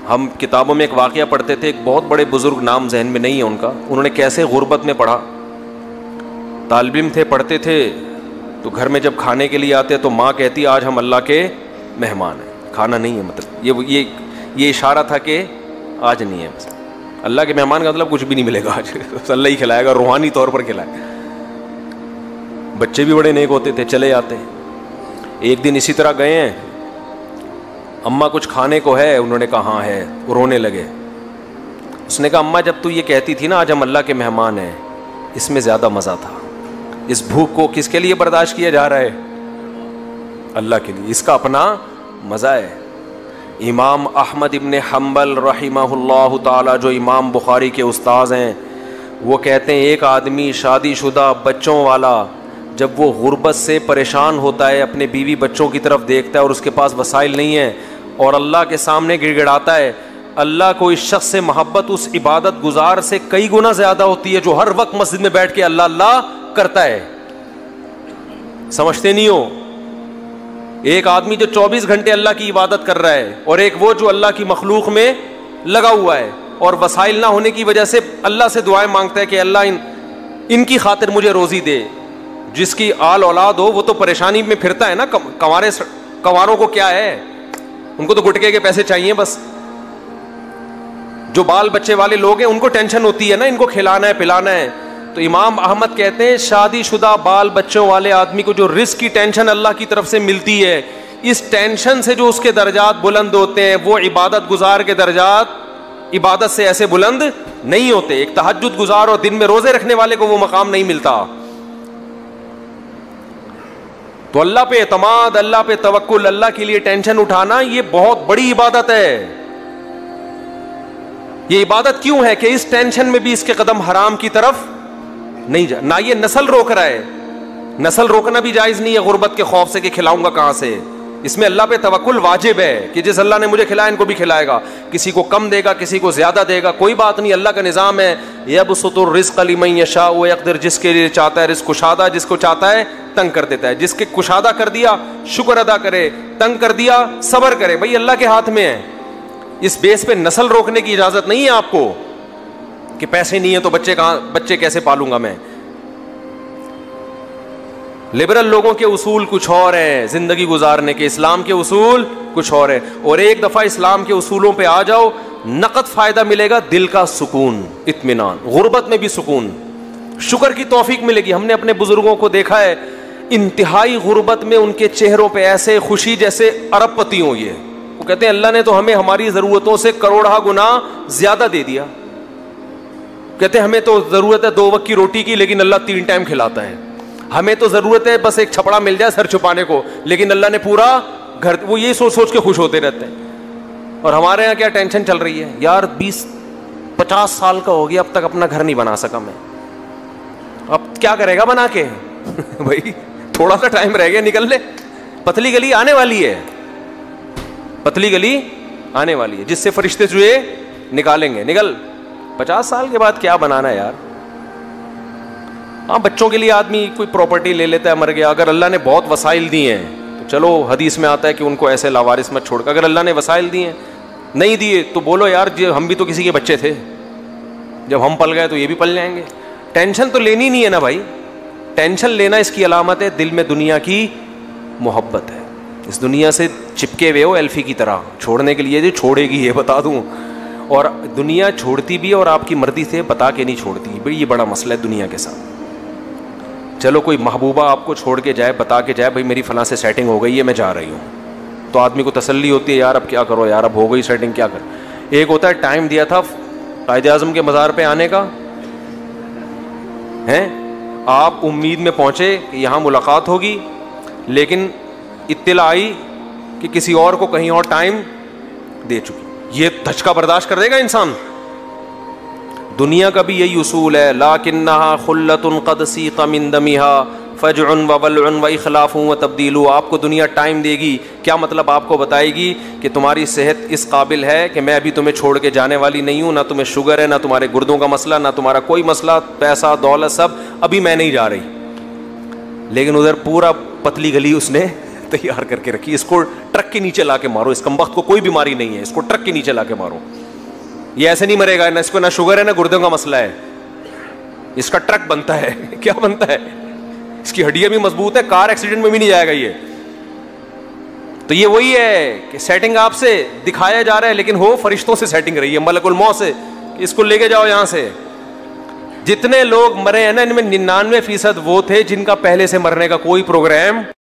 ہم کتابوں میں ایک واقعہ پڑھتے تھے, ایک بہت بڑے بزرگ, نام ذہن میں نہیں ہے ان کا, انہوں نے کیسے غربت میں پڑھا. طالب علم تھے, پڑھتے تھے, تو گھر میں جب کھانے کے لیے آتے تو ماں کہتی آج ہم اللہ کے مہمان ہیں, کھانا نہیں ہے. مطلب یہ اشارہ تھا کہ آج نہیں ہے. اللہ کے مہمان کا مطلب کچھ بھی نہیں ملے گا آج, اللہ ہی کھلائے گا, روحانی طور پر کھلائے گا. بچے بھی بڑے نیک ہوتے تھے, چلے آتے ہیں. ایک دن اسی طرح گئے ہیں, اماں کچھ کھانے کو ہے, انہوں نے کہا ہاں ہے, رونے لگے. اس نے کہا اماں جب تو یہ کہتی تھی نا آج ہم اللہ کے مہمان ہیں, اس میں زیادہ مزہ تھا. اس بھوک کو کس کے لیے برداشت کیا جا رہا ہے؟ اللہ کے لیے, اس کا اپنا مزہ ہے. امام احمد ابن حنبل رحمہ اللہ تعالی, جو امام بخاری کے استاذ ہیں, وہ کہتے ہیں ایک آدمی شادی شدہ بچوں والا جب وہ غربت سے پریشان ہوتا ہے, اپنے بیوی بچوں کی طرف دیکھتا ہے اور اس کے پاس وسائل نہیں ہیں, اور اللہ کے سامنے گڑ گڑاتا ہے, اللہ کو اس شخص سے محبت اس عبادت گزار سے کئی گنا زیادہ ہوتی ہے جو ہر وقت مسجد میں بیٹھ کے اللہ اللہ کرتا ہے. سمجھتے نہیں ہو؟ ایک آدمی جو 24 گھنٹے اللہ کی عبادت کر رہا ہے, اور ایک وہ جو اللہ کی مخلوق میں لگا ہوا ہے, اور وسائل نہ ہونے کی وجہ سے اللہ سے دعائیں مانگتا ہے کہ اللہ ان کی خاطر مجھے روزی دے. جس کی آل اولاد ہو وہ تو پریشانی میں پھرتا ہے نا. کنواروں کو کیا ہے, ان کو تو گٹکے کے پیسے چاہیے بس. جو بال بچے والے لوگ ہیں ان کو ٹینشن ہوتی ہے نا, ان کو کھلانا ہے پلانا ہے. تو امام احمد کہتے ہیں شادی شدہ بال بچوں والے آدمی کو جو رزق کی ٹینشن اللہ کی طرف سے ملتی ہے, اس ٹینشن سے جو اس کے درجات بلند ہوتے ہیں, وہ عبادت گزار کے درجات عبادت سے ایسے بلند نہیں ہوتے. ایک تہجد گزار اور دن میں روزے رکھنے والے کو وہ مقام نہیں ملتا. تو اللہ پہ اعتماد, اللہ پہ توکل, اللہ کے لیے ٹینشن اٹھانا, یہ بہت بڑی عبادت ہے. یہ عبادت کیوں ہے کہ اس ٹینشن میں بھی اس کے قدم حرام کی طرف نہیں جا. نہ یہ نسل روک رہا ہے, نسل روکنا بھی جائز نہیں ہے غربت کے خوف سے کہ کھلاؤں گا کہاں سے. اس میں اللہ پہ توکل واجب ہے کہ جس اللہ نے مجھے کھلایا ان کو بھی کھلائے گا. کسی کو کم دے گا, کسی کو زیادہ دے گا, کوئی بات نہیں. اللہ کا نظام ہے یبسط الرزق لمن یشاء ویقدر, جس کے لیے چاہتا ہے رزق کشادہ, جس کو چاہتا ہے تنگ کر دیتا ہے. جس کے کشادہ کر دیا شکر ادا کرے, تنگ کر دیا صبر کرے. بھائی اللہ کے ہاتھ میں ہے. اس بیس پہ نسل روکنے کی اجازت نہیں ہے آپ کو کہ پیسے نہیں ہیں تو بچے کیسے پالوں گا میں. لبرل لوگوں کے اصول کچھ اور ہیں زندگی گزارنے کے, اسلام کے اصول کچھ اور ہیں. اور ایک دفعہ اسلام کے اصولوں پہ آ جاؤ, نقد فائدہ ملے گا, دل کا سکون, اطمینان, غربت میں بھی سکون, شکر کی توفیق ملے گی. ہم نے اپنے بزرگوں کو دیکھا ہے انتہائی غربت میں ان کے چہروں پہ ایسے خوشی جیسے ارب پتی ہوں. یہ وہ کہتے ہیں اللہ نے تو ہمیں ہماری ضرورتوں سے کروڑہ گنا زیادہ دے دیا. کہتے ہیں ہمیں تو ضرورت ہے 2 وقت کی روٹی کی, لیکن اللہ 3 ٹائم کھلاتا ہے. ہمیں تو ضرورت ہے بس ایک چھپڑا مل جائے سر چھپانے کو, لیکن اللہ نے پورا گھر. وہ یہی سوچ سوچ کے خوش ہوتے رہتے ہیں. اور ہمارے یہاں کیا ٹینشن چل رہی ہے یار, 20-50 سال کا ہو گیا اب تک اپنا گھر نہیں بنا سکا میں, اب کیا کرے گا بنا کے. بھائی تھوڑا سا ٹائم رہ گیا, نکل لے, پتلی گلی آنے والی ہے, پتلی گلی آنے والی ہے جس سے فرشتے چوہے نکالیں گے. نکل, 50 سال کے بعد کیا بنانا ہے یار. ہاں بچوں کے لیے آدمی کوئی پراپرٹی لے لیتا ہے, مر گیا. اگر اللہ نے بہت وسائل دیے ہیں تو چلو حدیث میں آتا ہے کہ ان کو ایسے لاوارث مت چھوڑ کر. اگر اللہ نے وسائل دیے ہیں, نہیں دیے تو بولو یار ہم بھی تو کسی کے بچے تھے, جب ہم پل گئے تو یہ بھی پل جائیں گے. ٹینشن تو لینی نہیں ہے نا بھائی. ٹینشن لینا اس کی علامت ہے دل میں دنیا کی محبت ہے. اس دنیا سے چپکے ہوئے ہو ایلفی کی طرح, چھوڑنے کے لیے جو چھوڑے گی یہ بتا دوں. اور دنیا چھوڑتی بھی اور آپ کی مرضی سے بتا کے نہیں چھوڑتی. بھائی یہ بڑا مسئلہ ہے دنیا کے ساتھ. چلو کوئی محبوبہ آپ کو چھوڑ کے جائے, بتا کے جائے بھائی میری فلاں سے سیٹنگ ہو گئی ہے میں جا رہی ہوں, تو آدمی کو تسلی ہوتی ہے یار اب کیا کرو یار, اب ہو گئی سیٹنگ کیا کر. ایک ہوتا ہے ٹائم دیا تھا قائد اعظم کے مزار پہ آنے کا, ہیں آپ امید میں پہنچے کہ یہاں ملاقات ہوگی, لیکن اطلاع آئی کہ کسی اور کو کہیں اور ٹائم دے چکی. یہ دھچکا برداشت کر دے گا انسان. دنیا کا بھی یہی اصول ہے, لاکنھا خلۃ قد سیق من دمھا فجع وولع واخلاف وتبدیل. آپ کو دنیا ٹائم دے گی, کیا مطلب آپ کو بتائے گی کہ تمہاری صحت اس قابل ہے کہ میں ابھی تمہیں چھوڑ کے جانے والی نہیں ہوں, نہ تمہیں شوگر ہے, نہ تمہارے گردوں کا مسئلہ, نہ تمہارا کوئی مسئلہ, پیسہ دولت سب, ابھی میں نہیں جا رہی. لیکن ادھر پورا پتلی گلی اس نے تیار کر کے رکھی, اس کو ٹرک کے نیچے لا کے مارو, اس کمبخت کو کوئی بیماری نہیں ہے, اس کو ٹرک کے نیچے لا کے مارو, یہ ایسے نہیں مرے گا, نہ اس کو نہ شوگر ہے نہ گردوں کا مسئلہ ہے, اس کا ٹرک بنتا ہے. کیا بنتا ہے, اس کی ہڈیاں بھی مضبوط ہے, کار ایکسیڈنٹ میں بھی نہیں جائے گا یہ. تو یہ وہی ہے کہ سیٹنگ آپ سے دکھایا جا رہا ہے, لیکن ہو فرشتوں سے سیٹنگ رہی ہے, ملک الموت سے, اس کو لے کے جاؤ یہاں سے. جتنے لوگ مرے ہیں نا, ان میں 99% وہ تھے جن کا پہلے سے مرنے کا کوئی پروگرام